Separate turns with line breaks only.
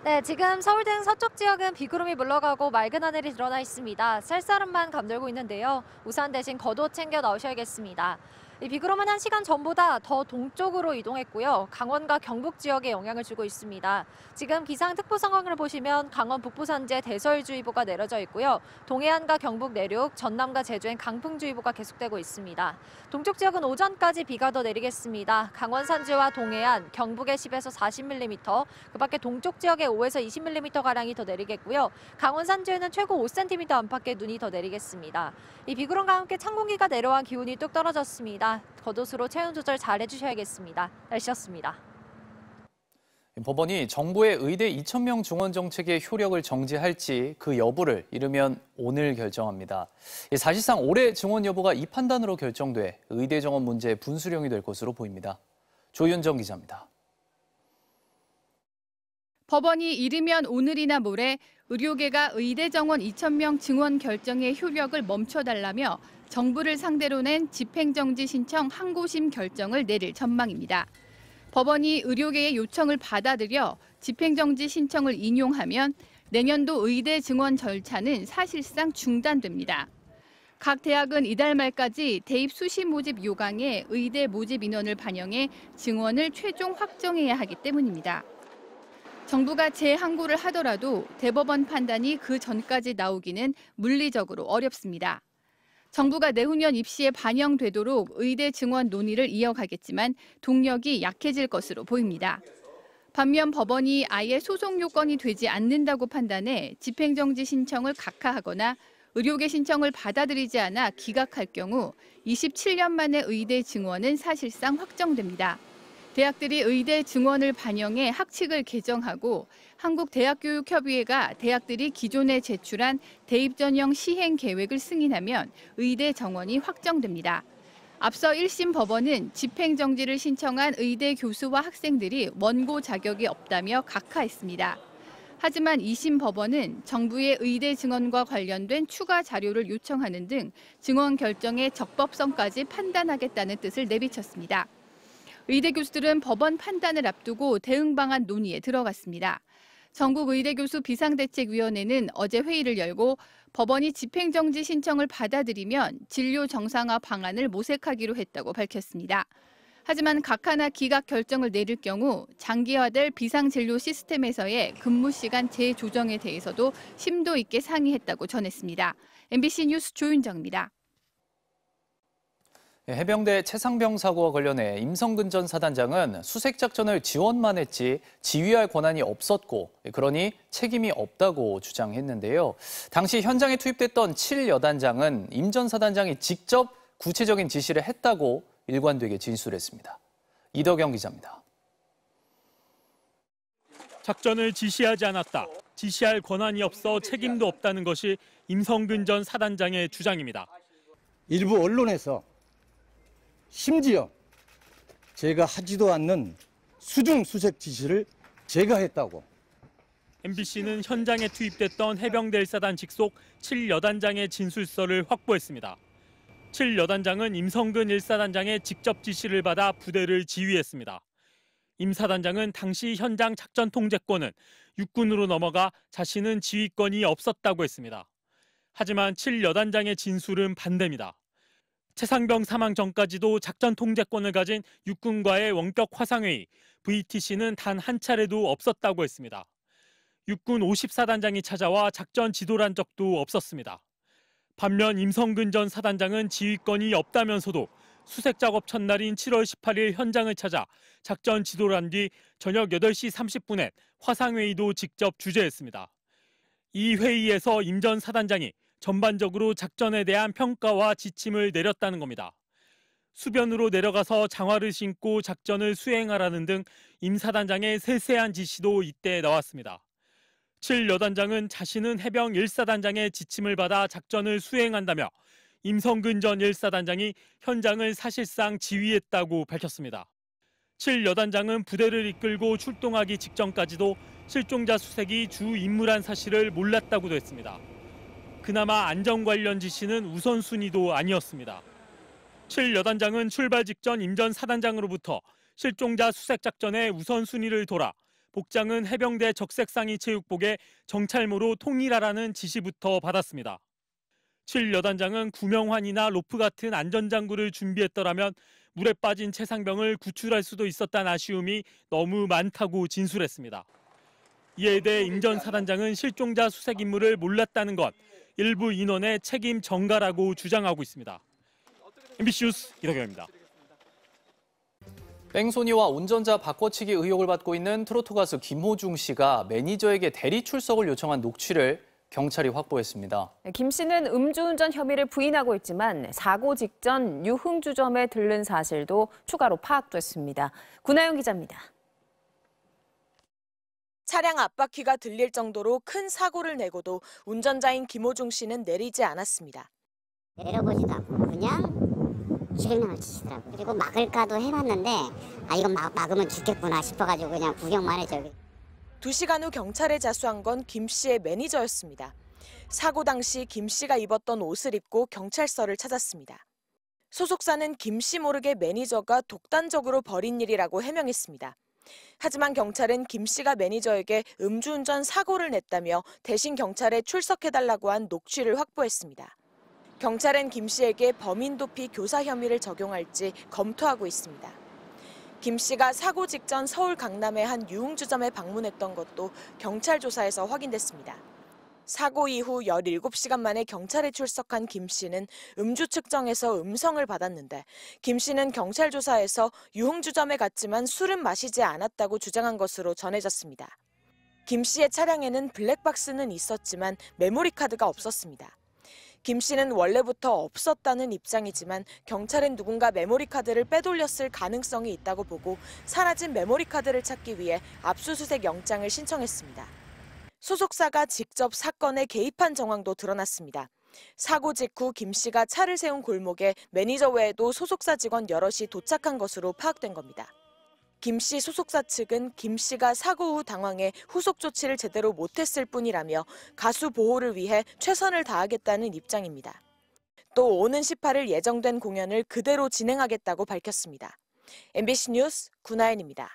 네, 지금 서울 등 서쪽 지역은 비구름이 물러가고 맑은 하늘이 드러나 있습니다. 쌀쌀함만 감돌고 있는데요. 우산 대신 겉옷 챙겨 나오셔야겠습니다. 이 비구름은 1시간 전보다 더 동쪽으로 이동했고요. 강원과 경북 지역에 영향을 주고 있습니다. 지금 기상특보 상황을 보시면 강원 북부 산지에 대설주의보가 내려져 있고요. 동해안과 경북 내륙, 전남과 제주엔 강풍주의보가 계속되고 있습니다. 동쪽 지역은 오전까지 비가 더 내리겠습니다. 강원 산지와 동해안, 경북에 10에서 40mm, 그 밖에 동쪽 지역에 5에서 20mm가량이 더 내리겠고요. 강원 산지에는 최고 5cm 안팎의 눈이 더 내리겠습니다. 이 비구름과 함께 찬 공기가 내려와 기온이 뚝 떨어졌습니다. 겉옷으로 체온 조절 잘 해주셔야겠습니다. 날씨였습니다.
법원이 정부의 의대 2,000명 중원 정책의 효력을 정지할지 그 여부를 이르면 오늘 결정합니다. 사실상 올해 증원 여부가 이 판단으로 결정돼 의대 정원 문제의 분수령이 될 것으로 보입니다. 조윤정 기자입니다.
법원이 이르면 오늘이나 모레 의료계가 의대 정원 2,000명 증원 결정의 효력을 멈춰달라며 정부를 상대로 낸 집행정지 신청 항고심 결정을 내릴 전망입니다. 법원이 의료계의 요청을 받아들여 집행정지 신청을 인용하면 내년도 의대 증원 절차는 사실상 중단됩니다. 각 대학은 이달 말까지 대입 수시 모집 요강에 의대 모집 인원을 반영해 증원을 최종 확정해야 하기 때문입니다. 정부가 재항고를 하더라도 대법원 판단이 그 전까지 나오기는 물리적으로 어렵습니다. 정부가 내후년 입시에 반영되도록 의대 증원 논의를 이어가겠지만 동력이 약해질 것으로 보입니다. 반면 법원이 아예 소송 요건이 되지 않는다고 판단해 집행정지 신청을 각하하거나 의료계 신청을 받아들이지 않아 기각할 경우 27년 만에 의대 증원은 사실상 확정됩니다. 대학들이 의대 증원을 반영해 학칙을 개정하고 한국대학교육협의회가 대학들이 기존에 제출한 대입 전형 시행 계획을 승인하면 의대 정원이 확정됩니다. 앞서 1심 법원은 집행정지를 신청한 의대 교수와 학생들이 원고 자격이 없다며 각하했습니다. 하지만 2심 법원은 정부의 의대 증원과 관련된 추가 자료를 요청하는 등 증원 결정의 적법성까지 판단하겠다는 뜻을 내비쳤습니다. 의대 교수들은 법원 판단을 앞두고 대응 방안 논의에 들어갔습니다. 전국의대교수 비상대책위원회는 어제 회의를 열고 법원이 집행정지 신청을 받아들이면 진료 정상화 방안을 모색하기로 했다고 밝혔습니다. 하지만 각하나 기각 결정을 내릴 경우 장기화될 비상진료 시스템에서의 근무 시간 재조정에 대해서도 심도 있게 상의했다고 전했습니다. MBC 뉴스 조윤정입니다.
해병대 최상병 사고와 관련해 임성근 전 사단장은 수색작전을 지원만 했지 지휘할 권한이 없었고 그러니 책임이 없다고 주장했는데요. 당시 현장에 투입됐던 7여단장은 임 전 사단장이 직접 구체적인 지시를 했다고 일관되게 진술했습니다. 이덕영 기자입니다.
작전을 지시하지 않았다. 지시할 권한이 없어 책임도 없다는 것이 임성근 전 사단장의 주장입니다.
일부 언론에서 심지어 제가 하지도 않는 수중 수색 지시를 제가 했다고.
MBC는 현장에 투입됐던 해병대 1사단 직속 7여단장의 진술서를 확보했습니다. 7여단장은 임성근 1사단장의 직접 지시를 받아 부대를 지휘했습니다. 임 사단장은 당시 현장 작전 통제권은 육군으로 넘어가 자신은 지휘권이 없었다고 했습니다. 하지만 7여단장의 진술은 반대입니다. 최상병 사망 전까지도 작전 통제권을 가진 육군과의 원격 화상회의, VTC는 단 한 차례도 없었다고 했습니다. 육군 54단장이 찾아와 작전 지도를 한 적도 없었습니다. 반면 임성근 전 사단장은 지휘권이 없다면서도 수색 작업 첫날인 7월 18일 현장을 찾아 작전 지도를 한 뒤 저녁 8시 30분에 화상회의도 직접 주재했습니다. 이 회의에서 임 전 사단장이 전반적으로 작전에 대한 평가와 지침을 내렸다는 겁니다. 수변으로 내려가서 장화를 신고 작전을 수행하라는 등 임 사단장의 세세한 지시도 이때 나왔습니다. 7여단장은 자신은 해병 1사단장의 지침을 받아 작전을 수행한다며 임성근 전 1사단장이 현장을 사실상 지휘했다고 밝혔습니다. 7여단장은 부대를 이끌고 출동하기 직전까지도 실종자 수색이 주 임무란 사실을 몰랐다고도 했습니다. 그나마 안전 관련 지시는 우선순위도 아니었습니다. 7여단장은 출발 직전 임 전 사단장으로부터 실종자 수색 작전의 우선순위를 돌아 복장은 해병대 적색상의 체육복에 정찰모로 통일하라는 지시부터 받았습니다. 7 여단장은 구명환이나 로프 같은 안전장구를 준비했더라면 물에 빠진 최상병을 구출할 수도 있었다는 아쉬움이 너무 많다고 진술했습니다. 이에 대해 임 전 사단장은 실종자 수색 임무를 몰랐다는 것, 일부 인원의 책임 전가라고 주장하고 있습니다. MBC 뉴스 이덕영입니다.
뺑소니와 운전자 바꿔치기 의혹을 받고 있는 트로트 가수 김호중 씨가 매니저에게 대리 출석을 요청한 녹취를 경찰이 확보했습니다.
김 씨는 음주운전 혐의를 부인하고 있지만 사고 직전 유흥주점에 들른 사실도 추가로 파악됐습니다. 구나영 기자입니다.
차량 앞바퀴가 들릴 정도로 큰 사고를 내고도 운전자인 김호중 씨는 내리지 않았습니다.
내려보지도 않고 그냥 주행량을 치시더라고요. 그리고 막을까도 해봤는데 이건 막으면 죽겠구나 싶어가지고 그냥 구경만 해줘.
2시간 후 경찰에 자수한 건 김 씨의 매니저였습니다. 사고 당시 김 씨가 입었던 옷을 입고 경찰서를 찾았습니다. 소속사는 김 씨 모르게 매니저가 독단적으로 벌인 일이라고 해명했습니다. 하지만 경찰은 김 씨가 매니저에게 음주운전 사고를 냈다며 대신 경찰에 출석해달라고 한 녹취를 확보했습니다. 경찰은 김 씨에게 범인 도피 교사 혐의를 적용할지 검토하고 있습니다. 김 씨가 사고 직전 서울 강남의 한 유흥주점에 방문했던 것도 경찰 조사에서 확인됐습니다. 사고 이후 17시간 만에 경찰에 출석한 김 씨는 음주 측정에서 음성을 받았는데 김 씨는 경찰 조사에서 유흥주점에 갔지만 술은 마시지 않았다고 주장한 것으로 전해졌습니다. 김 씨의 차량에는 블랙박스는 있었지만 메모리 카드가 없었습니다. 김 씨는 원래부터 없었다는 입장이지만 경찰은 누군가 메모리 카드를 빼돌렸을 가능성이 있다고 보고 사라진 메모리 카드를 찾기 위해 압수수색 영장을 신청했습니다. 소속사가 직접 사건에 개입한 정황도 드러났습니다. 사고 직후 김 씨가 차를 세운 골목에 매니저 외에도 소속사 직원 여럿이 도착한 것으로 파악된 겁니다. 김 씨 소속사 측은 김 씨가 사고 후 당황해 후속 조치를 제대로 못했을 뿐이라며 가수 보호를 위해 최선을 다하겠다는 입장입니다. 또 오는 18일 예정된 공연을 그대로 진행하겠다고 밝혔습니다. MBC 뉴스 구나연입니다.